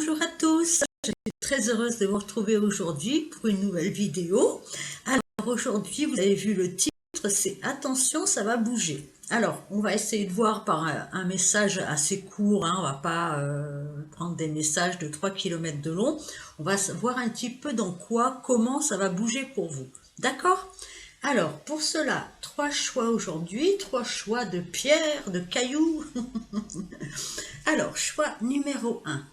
bonjour à tous, je suis très heureuse de vous retrouver aujourd'hui pour une nouvelle vidéo. Alors aujourd'hui, vous avez vu le titre, c'est « Attention, ça va bouger ». Alors, on va essayer de voir par un message assez court, hein, on va pas prendre des messages de 3 km de long, on va voir un petit peu dans quoi, comment ça va bouger pour vous. D'accord ? Alors, pour cela, 3 choix aujourd'hui, 3 choix de pierres, de cailloux. Alors, choix numéro 1.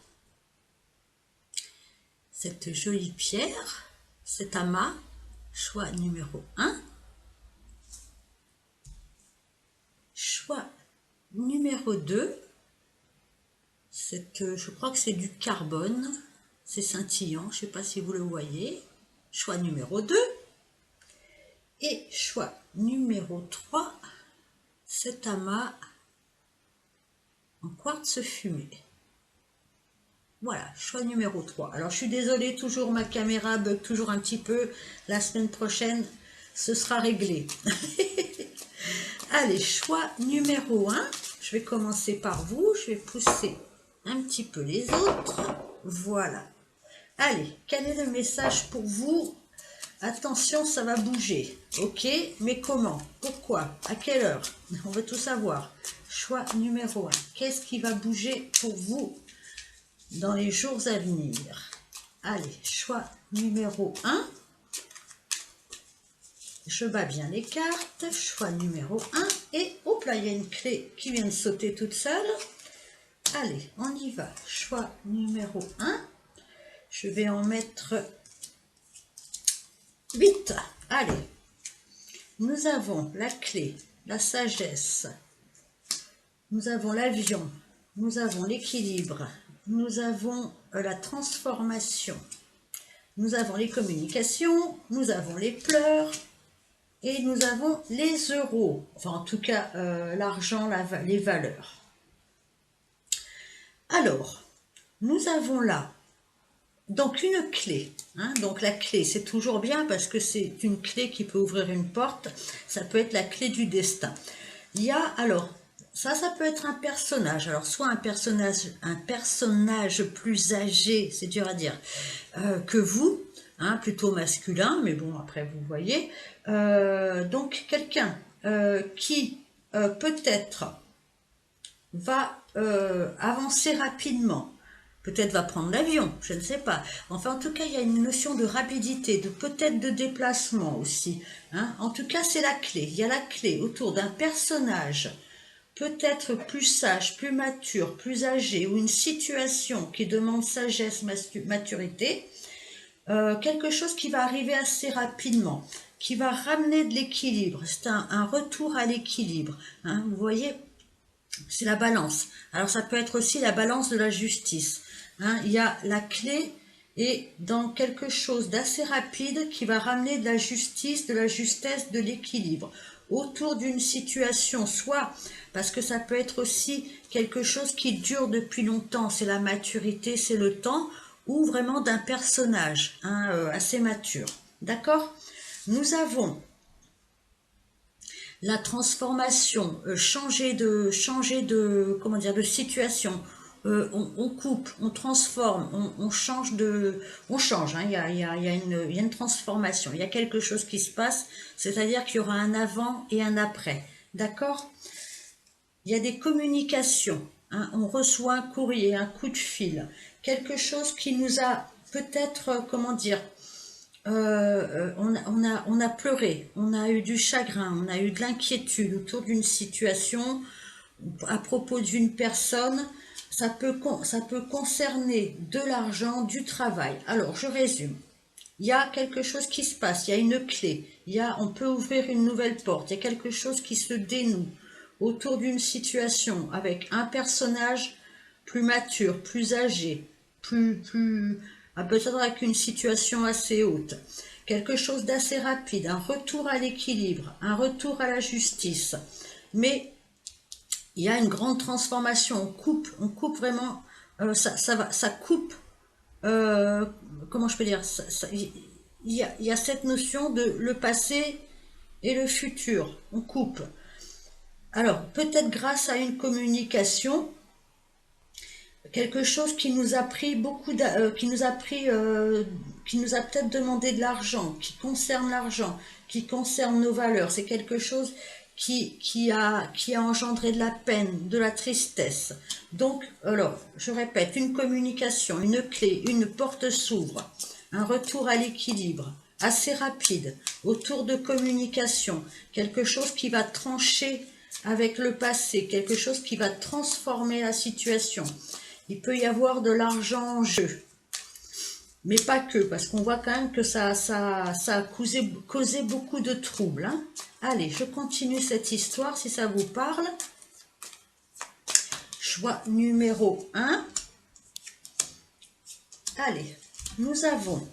Cette jolie pierre, cet amas, choix numéro 1. Choix numéro 2, je crois que c'est du carbone, c'est scintillant, je ne sais pas si vous le voyez. Choix numéro 2. Et choix numéro 3, cet amas en quartz fumé. Voilà, choix numéro 3. Alors, je suis désolée, toujours ma caméra bug toujours un petit peu. La semaine prochaine, ce sera réglé. Allez, choix numéro 1. Je vais commencer par vous. Je vais pousser un petit peu les autres. Voilà. Allez, quel est le message pour vous? Attention, ça va bouger. Ok, mais comment? Pourquoi? À quelle heure? On veut tout savoir. Choix numéro 1. Qu'est-ce qui va bouger pour vous dans les jours à venir? Allez, choix numéro 1. Je bats bien les cartes. Choix numéro 1. Et hop là, il y a une clé qui vient de sauter toute seule. Allez, on y va. Choix numéro 1. Je vais en mettre 8. Allez. Nous avons la clé, la sagesse. Nous avons l'avion. Nous avons l'équilibre. Nous avons la transformation. Nous avons les communications. Nous avons les pleurs. Et nous avons les euros. Enfin, en tout cas, l'argent, les valeurs. Alors, nous avons là, donc une clé. Hein, donc la clé, c'est toujours bien parce que c'est une clé qui peut ouvrir une porte. Ça peut être la clé du destin. Il y a, alors, ça peut être un personnage. Alors, soit un personnage plus âgé, c'est dur à dire, que vous, hein, plutôt masculin, mais bon, après, vous voyez. Donc, quelqu'un qui peut-être va avancer rapidement, peut-être va prendre l'avion, je ne sais pas. Enfin, en tout cas, il y a une notion de rapidité, peut-être de déplacement aussi. Hein. En tout cas, c'est la clé. Il y a la clé autour d'un personnage, peut-être plus sage, plus mature, plus âgé, ou une situation qui demande sagesse, maturité. Quelque chose qui va arriver assez rapidement, qui va ramener de l'équilibre. C'est un retour à l'équilibre. Hein. Vous voyez, c'est la balance. Alors, ça peut être aussi la balance de la justice. Hein, il y a la clé et dans quelque chose d'assez rapide qui va ramener de la justice, de la justesse, de l'équilibre autour d'une situation, soit parce que ça peut être aussi quelque chose qui dure depuis longtemps, c'est la maturité, c'est le temps, ou vraiment d'un personnage hein, assez mature. D'accord? Nous avons la transformation, changer de comment dire, de situation. On coupe, on transforme, on change hein, il y a une transformation, il y a quelque chose qui se passe, c'est-à-dire qu'il y aura un avant et un après, d'accord? Il y a des communications, hein, on reçoit un courrier, un coup de fil, quelque chose qui nous a peut-être, comment dire, on a pleuré, on a eu du chagrin, on a eu de l'inquiétude autour d'une situation, à propos d'une personne, ça peut concerner de l'argent, du travail. Alors, je résume. Il y a quelque chose qui se passe, il y a une clé, on peut ouvrir une nouvelle porte, il y a quelque chose qui se dénoue autour d'une situation avec un personnage plus mature, plus âgé, peut-être avec une situation assez haute, quelque chose d'assez rapide, un retour à l'équilibre, un retour à la justice, mais il y a une grande transformation, on coupe vraiment, ça coupe, comment je peux dire, il y a cette notion de le passé et le futur, on coupe. Alors, peut-être grâce à une communication, quelque chose qui nous a pris beaucoup, qui nous a peut-être demandé de l'argent, qui concerne nos valeurs. C'est quelque chose qui a engendré de la peine, de la tristesse. Donc, alors, je répète, une communication, une clé, une porte s'ouvre, un retour à l'équilibre, assez rapide, autour de communication, quelque chose qui va trancher avec le passé, quelque chose qui va transformer la situation. Il peut y avoir de l'argent en jeu, mais pas que, parce qu'on voit quand même que ça a causé beaucoup de troubles. Hein. Allez, je continue cette histoire si ça vous parle. Choix numéro 1. Allez, nous avons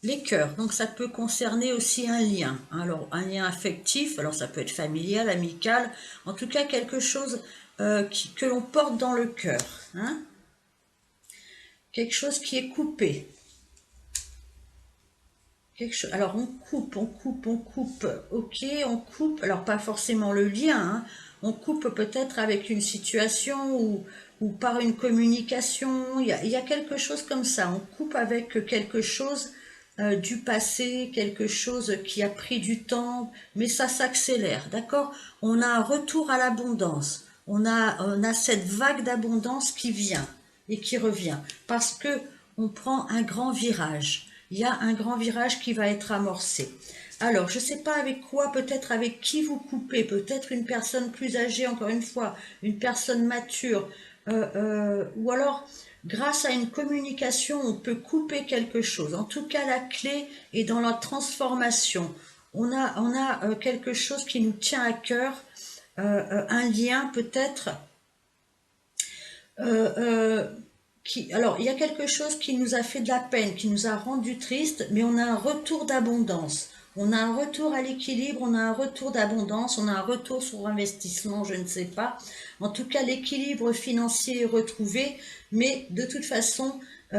les cœurs, donc ça peut concerner aussi un lien. Alors, un lien affectif, alors ça peut être familial, amical, en tout cas quelque chose que l'on porte dans le cœur. Hein. Quelque chose qui est coupé. Alors on coupe, ok, on coupe, alors pas forcément le lien, hein, on coupe peut-être avec une situation ou par une communication, il y a quelque chose comme ça, on coupe avec quelque chose du passé, quelque chose qui a pris du temps, mais ça s'accélère, d'accord? On a un retour à l'abondance, on a cette vague d'abondance qui vient et qui revient, parce que on prend un grand virage. Il y a un grand virage qui va être amorcé. Alors, je ne sais pas avec quoi, peut-être avec qui vous coupez, peut-être une personne plus âgée, encore une fois, une personne mature, ou alors, grâce à une communication, on peut couper quelque chose. En tout cas, la clé est dans la transformation. On a quelque chose qui nous tient à cœur, un lien peut-être alors, il y a quelque chose qui nous a fait de la peine, qui nous a rendu triste, mais on a un retour d'abondance. On a un retour à l'équilibre, on a un retour d'abondance, on a un retour sur investissement, je ne sais pas. En tout cas, l'équilibre financier est retrouvé, mais de toute façon, il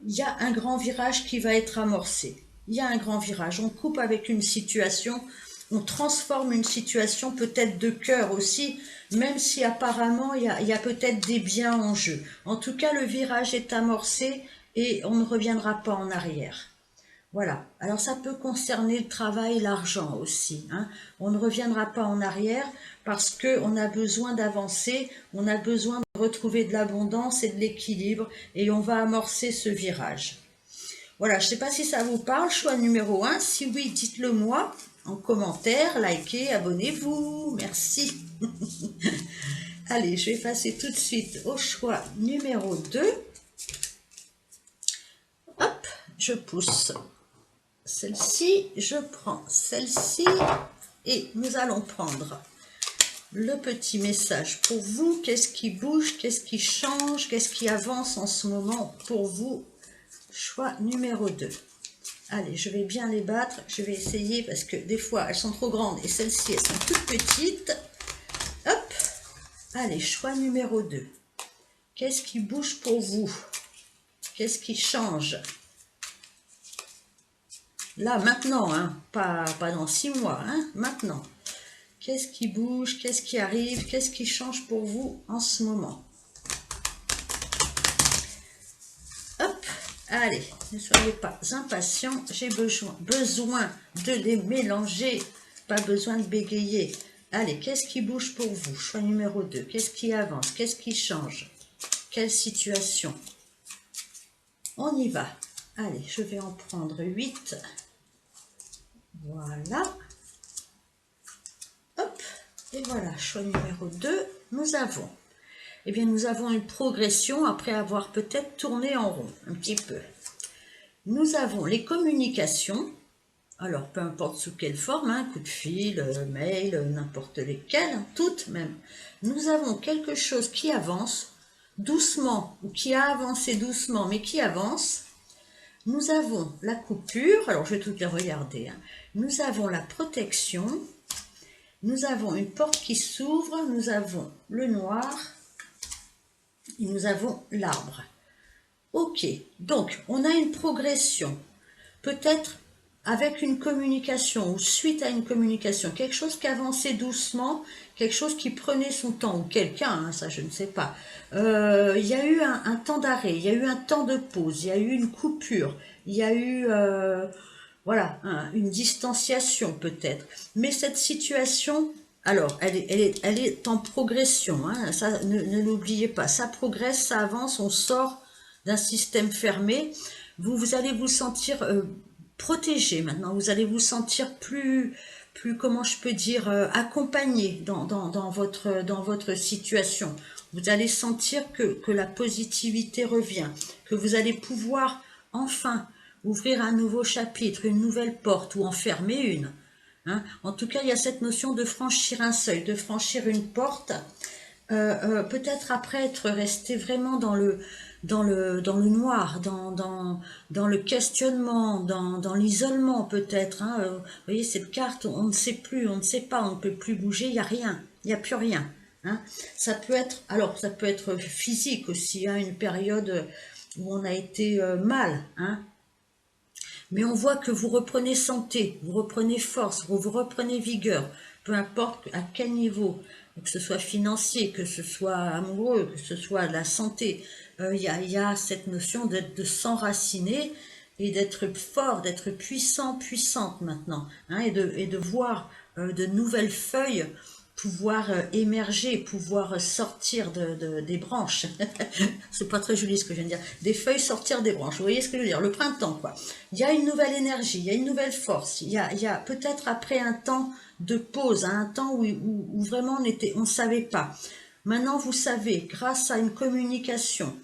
y a un grand virage qui va être amorcé. Il y a un grand virage. On coupe avec une situation, on transforme une situation peut-être de cœur aussi, même si apparemment il y a peut-être des biens en jeu. En tout cas, le virage est amorcé et on ne reviendra pas en arrière. Voilà. Alors ça peut concerner le travail, l'argent aussi. Hein. On ne reviendra pas en arrière parce qu'on a besoin d'avancer, on a besoin de retrouver de l'abondance et de l'équilibre et on va amorcer ce virage. Voilà, je ne sais pas si ça vous parle. Choix numéro 1. Si oui, dites-le moi en commentaire, likez, abonnez-vous. Merci. Allez, je vais passer tout de suite au choix numéro 2. Hop, je pousse celle-ci, je prends celle-ci et nous allons prendre le petit message pour vous. Qu'est-ce qui bouge, qu'est-ce qui change, qu'est-ce qui avance en ce moment pour vous? Choix numéro 2. Allez, je vais bien les battre. Je vais essayer parce que des fois, elles sont trop grandes et celles-ci, elles sont toutes petites. Hop. Allez, choix numéro 2. Qu'est-ce qui bouge pour vous? Qu'est-ce qui change? Là, maintenant, hein, pas dans 6 mois, hein, maintenant. Qu'est-ce qui bouge? Qu'est-ce qui arrive? Qu'est-ce qui change pour vous en ce moment? Hop. Allez, ne soyez pas impatients, j'ai besoin de les mélanger, pas besoin de bégayer. Allez, qu'est-ce qui bouge pour vous? Choix numéro 2, qu'est-ce qui avance? Qu'est-ce qui change? Quelle situation? On y va. Allez, je vais en prendre 8. Voilà. Hop, et voilà, choix numéro 2, nous avons. Eh bien, nous avons une progression après avoir peut-être tourné en rond, un petit peu. Nous avons les communications, alors peu importe sous quelle forme, hein, coup de fil, mail, n'importe lesquelles, hein, toutes même. Nous avons quelque chose qui avance doucement, ou qui a avancé doucement, mais qui avance. Nous avons la coupure, alors je vais toutes les regarder. Hein. Nous avons la protection, nous avons une porte qui s'ouvre, nous avons le noir, et nous avons l'arbre. Ok, donc on a une progression. Peut-être avec une communication ou suite à une communication, quelque chose qui avançait doucement, quelque chose qui prenait son temps, ou quelqu'un, hein, ça je ne sais pas. Il y a eu un temps d'arrêt, il y a eu un temps de pause, il y a eu une coupure, il y a eu voilà, une distanciation peut-être. Mais cette situation, alors, elle est en progression, hein, ça, ne l'oubliez pas, ça progresse, ça avance, on sort d'un système fermé. Vous allez vous sentir protégé maintenant, vous allez vous sentir plus comment je peux dire, accompagné dans votre situation. Vous allez sentir que la positivité revient, que vous allez pouvoir enfin ouvrir un nouveau chapitre, une nouvelle porte ou en fermer une. Hein. En tout cas, il y a cette notion de franchir un seuil, de franchir une porte, peut-être après être resté vraiment dans le noir, dans le questionnement, dans l'isolement peut-être. Hein. Vous voyez, cette carte, on ne sait plus, on ne sait pas, on ne peut plus bouger, il n'y a rien, il n'y a plus rien. Hein. Ça peut être, alors ça peut être physique aussi, hein, une période où on a été mal, hein, mais on voit que vous reprenez santé, vous reprenez force, vous reprenez vigueur, peu importe à quel niveau, que ce soit financier, que ce soit amoureux, que ce soit la santé. Y a cette notion de s'enraciner et d'être fort, d'être puissant, puissante maintenant, hein, et de voir de nouvelles feuilles pouvoir émerger, pouvoir sortir des branches. C'est pas très joli ce que je viens de dire. Des feuilles sortir des branches. Vous voyez ce que je veux dire? Le printemps, quoi. Il y a une nouvelle énergie, il y a une nouvelle force. Il y a peut-être après un temps de pause, hein, un temps où vraiment on ne savait pas. Maintenant, vous savez, grâce à une communication,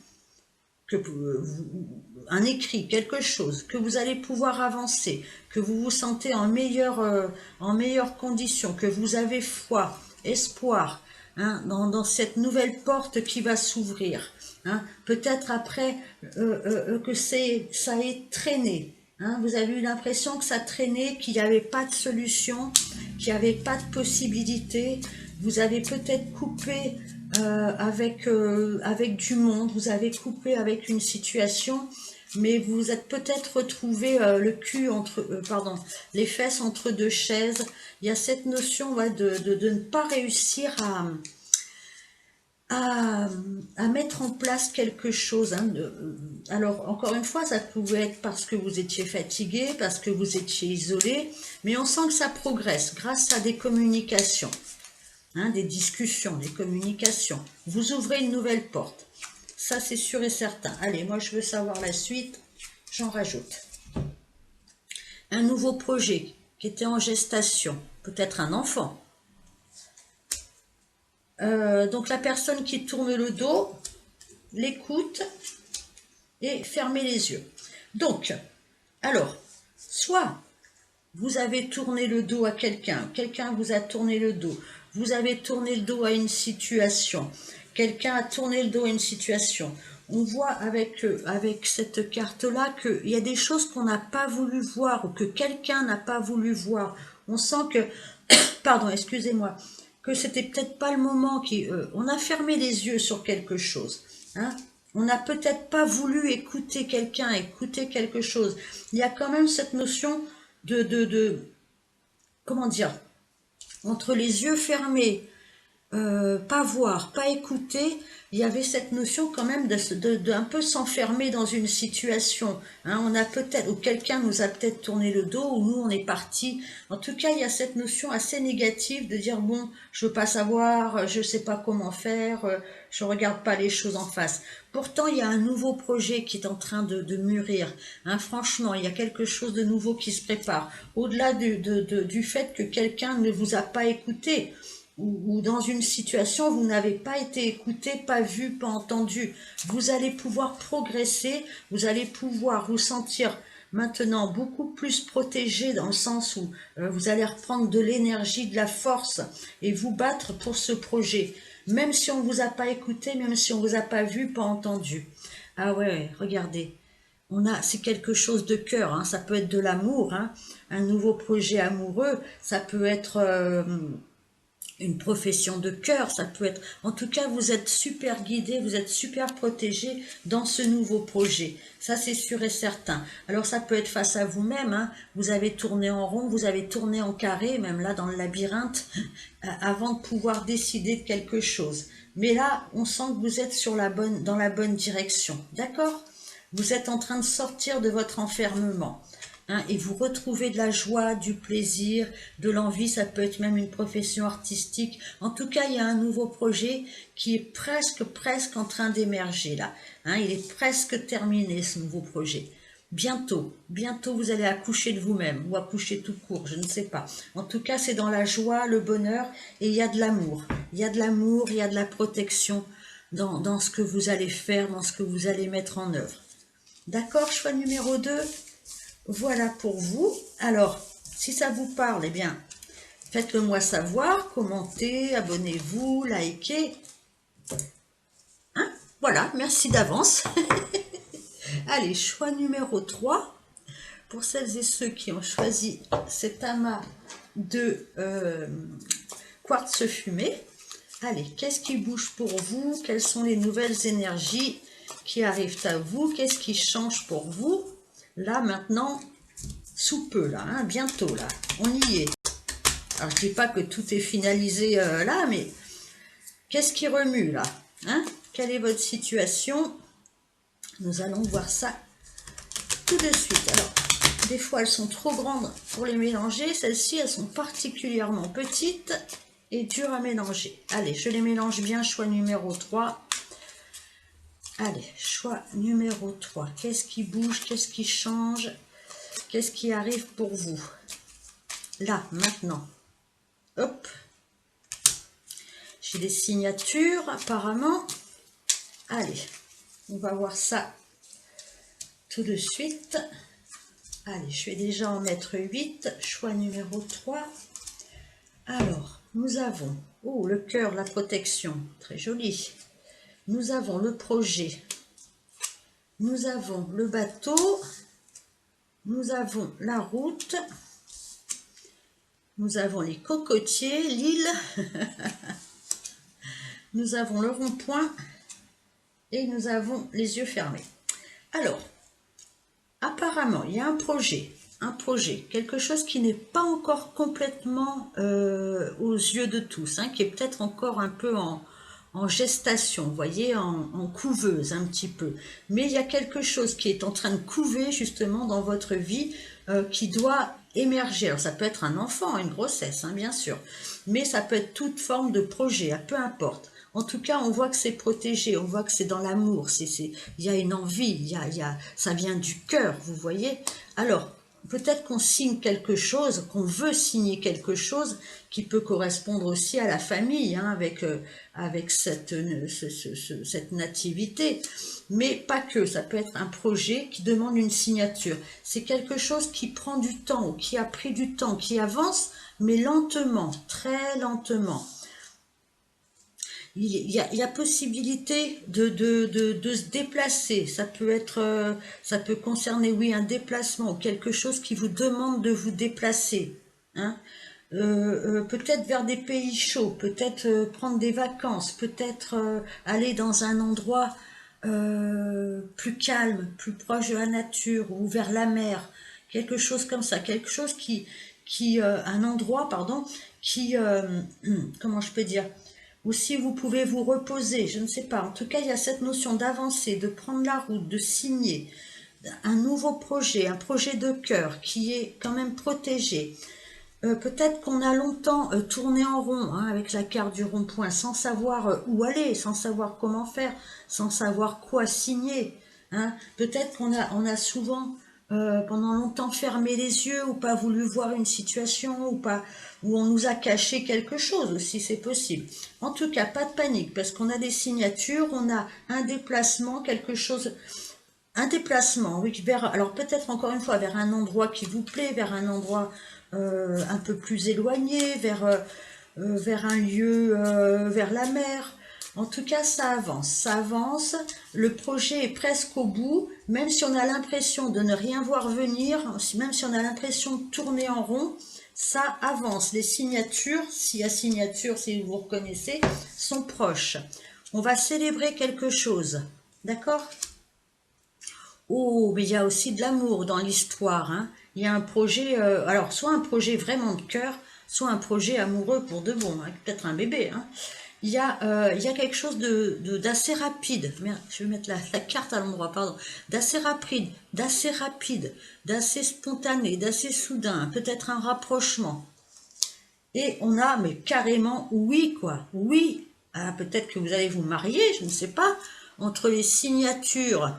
un écrit, quelque chose, que vous allez pouvoir avancer, que vous vous sentez en meilleures conditions, que vous avez foi, espoir, hein, dans cette nouvelle porte qui va s'ouvrir. Hein. Peut-être après que ça ait traîné. Hein. Vous avez eu l'impression que ça traînait, qu'il n'y avait pas de solution, qu'il n'y avait pas de possibilité. Vous avez peut-être coupé avec du monde, vous avez coupé avec une situation, mais vous êtes peut-être retrouvé le cul entre, pardon, les fesses entre deux chaises. Il y a cette notion, ouais, de ne pas réussir à, à mettre en place quelque chose. Hein, alors, encore une fois, ça pouvait être parce que vous étiez fatigué, parce que vous étiez isolé, mais on sent que ça progresse grâce à des communications. Hein, des discussions, des communications. Vous ouvrez une nouvelle porte. Ça, c'est sûr et certain. Allez, moi, je veux savoir la suite. J'en rajoute. Un nouveau projet qui était en gestation. Peut-être un enfant. Donc, la personne qui tourne le dos, l'écoute et fermez les yeux. Donc, alors, soit vous avez tourné le dos à quelqu'un, quelqu'un vous a tourné le dos, vous avez tourné le dos à une situation, quelqu'un a tourné le dos à une situation. On voit avec cette carte-là qu'il y a des choses qu'on n'a pas voulu voir ou que quelqu'un n'a pas voulu voir. On sent que, pardon, excusez-moi, que c'était peut-être pas le moment on a fermé les yeux sur quelque chose. Hein. On n'a peut-être pas voulu écouter quelqu'un, écouter quelque chose. Il y a quand même cette notion comment dire, entre les yeux fermés, pas voir, pas écouter, il y avait cette notion quand même un peu s'enfermer dans une situation. Hein, on a peut-être, ou quelqu'un nous a peut-être tourné le dos, ou nous on est parti. En tout cas, il y a cette notion assez négative de dire bon, je veux pas savoir, je sais pas comment faire, je regarde pas les choses en face. Pourtant, il y a un nouveau projet qui est en train de mûrir. Hein, franchement, il y a quelque chose de nouveau qui se prépare. Au-delà du fait que quelqu'un ne vous a pas écouté, ou dans une situation, vous n'avez pas été écouté, pas vu, pas entendu. Vous allez pouvoir progresser, vous allez pouvoir vous sentir maintenant beaucoup plus protégé dans le sens où vous allez reprendre de l'énergie, de la force et vous battre pour ce projet. Même si on ne vous a pas écouté, même si on ne vous a pas vu, pas entendu. Ah ouais, regardez. C'est quelque chose de cœur, hein. Ça peut être de l'amour, hein. Un nouveau projet amoureux, ça peut être une profession de cœur, ça peut être... En tout cas, vous êtes super guidé, vous êtes super protégé dans ce nouveau projet. Ça, c'est sûr et certain. Alors, ça peut être face à vous-même, hein. Vous avez tourné en rond, vous avez tourné en carré, même là, dans le labyrinthe, avant de pouvoir décider de quelque chose. Mais là, on sent que vous êtes dans la bonne direction. D'accord? Vous êtes en train de sortir de votre enfermement. Hein, et vous retrouvez de la joie, du plaisir, de l'envie, ça peut être même une profession artistique. En tout cas, il y a un nouveau projet qui est presque en train d'émerger là. Hein, il est presque terminé ce nouveau projet. Bientôt vous allez accoucher de vous-même ou accoucher tout court, je ne sais pas. En tout cas, c'est dans la joie, le bonheur et il y a de l'amour. Il y a de l'amour, il y a de la protection dans ce que vous allez faire, dans ce que vous allez mettre en œuvre. D'accord, choix numéro 2. Voilà pour vous. Alors, si ça vous parle, eh bien, faites-le moi savoir, commentez, abonnez-vous, likez. Hein? Voilà, merci d'avance. Allez, choix numéro 3. Pour celles et ceux qui ont choisi cet amas de quartz fumé. Allez, qu'est-ce qui bouge pour vous? Quelles sont les nouvelles énergies qui arrivent à vous? Qu'est-ce qui change pour vous? Là, maintenant, sous peu, là, hein, bientôt, là, on y est. Alors, je dis pas que tout est finalisé là, mais qu'est-ce qui remue, là, hein? Quelle est votre situation? Nous allons voir ça tout de suite. Alors, des fois, elles sont trop grandes pour les mélanger. Celles-ci, elles sont particulièrement petites et dures à mélanger. Allez, je les mélange bien, choix numéro 3. Allez, choix numéro 3. Qu'est-ce qui bouge? Qu'est-ce qui change? Qu'est-ce qui arrive pour vous? Là, maintenant. Hop. J'ai des signatures, apparemment. Allez, on va voir ça tout de suite. Allez, je vais déjà en mettre 8. Choix numéro 3. Alors, nous avons... Oh, le cœur, la protection. Très joli. Nous avons le projet. Nous avons le bateau. Nous avons la route. Nous avons les cocotiers, l'île. Nous avons le rond-point. Et nous avons les yeux fermés. Alors, apparemment, il y a un projet, quelque chose qui n'est pas encore complètement aux yeux de tous, hein, qui est peut-être encore un peu en gestation, vous voyez, en couveuse un petit peu. Mais il y a quelque chose qui est en train de couver justement dans votre vie qui doit émerger. Alors ça peut être un enfant, une grossesse, hein, bien sûr, mais ça peut être toute forme de projet, peu importe. En tout cas, on voit que c'est protégé, on voit que c'est dans l'amour, il y a une envie, ça vient du cœur, vous voyez. Alors, peut-être qu'on signe quelque chose, qu'on veut signer quelque chose qui peut correspondre aussi à la famille, hein, avec cette nativité. Mais pas que, ça peut être un projet qui demande une signature. C'est quelque chose qui prend du temps, ou qui a pris du temps, qui avance, mais lentement, très lentement. Il y a possibilité de se déplacer. Ça peut être, ça peut concerner, oui, un déplacement ou quelque chose qui vous demande de vous déplacer. Hein. Peut-être vers des pays chauds, peut-être prendre des vacances, peut-être aller dans un endroit plus calme, plus proche de la nature ou vers la mer. Quelque chose comme ça, quelque chose un endroit, pardon, comment je peux dire, ou si vous pouvez vous reposer, je ne sais pas. En tout cas, il y a cette notion d'avancer, de prendre la route, de signer un nouveau projet, un projet de cœur qui est quand même protégé. Peut-être qu'on a longtemps tourné en rond, hein, avec la carte du rond-point, sans savoir où aller, sans savoir comment faire, sans savoir quoi signer. Hein. Peut-être qu'on a souvent pendant longtemps fermé les yeux ou pas voulu voir une situation ou on nous a caché quelque chose aussi, c'est possible. En tout cas, pas de panique parce qu'on a des signatures, on a un déplacement, quelque chose... Un déplacement, oui, alors peut-être encore une fois vers un endroit qui vous plaît, vers un endroit un peu plus éloigné, vers un lieu, vers la mer. En tout cas, ça avance. Le projet est presque au bout, même si on a l'impression de ne rien voir venir, même si on a l'impression de tourner en rond, Ça avance. Les signatures, s'il y a signature, si vous reconnaissez, sont proches. On va célébrer quelque chose. D'accord? Oh, mais il y a aussi de l'amour dans l'histoire, hein. Il y a un projet, alors soit un projet vraiment de cœur, soit un projet amoureux pour de bon, hein, peut-être un bébé, hein. Il y a quelque chose d'assez rapide. Merde, je vais mettre la carte à l'endroit, pardon. D'assez rapide, d'assez spontané, d'assez soudain, peut-être un rapprochement. Et on a, mais carrément, oui, quoi. Oui. Ah, peut-être que vous allez vous marier, je ne sais pas. Entre les signatures,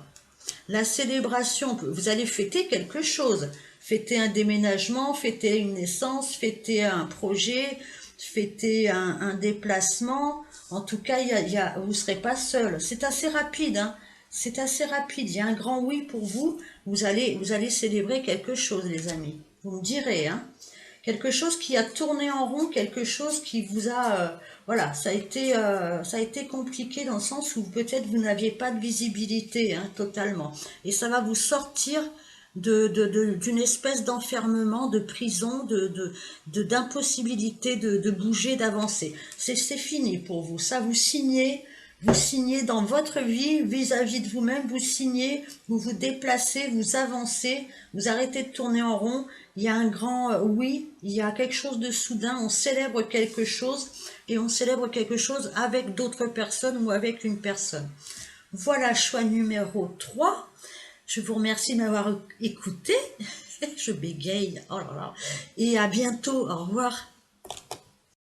la célébration, vous allez fêter quelque chose. Fêter un déménagement, fêter une naissance, fêter un projet, fêter un déplacement. En tout cas, vous ne serez pas seul. C'est assez rapide, hein. C'est assez rapide. Il y a un grand oui pour vous. Vous allez célébrer quelque chose, les amis. Vous me direz, hein. Quelque chose qui a tourné en rond, quelque chose qui vous a... voilà, ça a été compliqué dans le sens où peut-être vous n'aviez pas de visibilité, hein, totalement. Et ça va vous sortir d'une espèce d'enfermement, de prison, d'impossibilité de bouger, d'avancer. C'est fini pour vous. Ça, vous signez dans votre vie, vis-à-vis de vous-même, vous signez, vous vous déplacez, vous avancez, vous arrêtez de tourner en rond. Il y a un grand oui, il y a quelque chose de soudain, on célèbre quelque chose et on célèbre quelque chose avec d'autres personnes ou avec une personne. Voilà, choix numéro 3. Je vous remercie de m'avoir écouté. Je bégaye. Oh là là. Et à bientôt. Au revoir.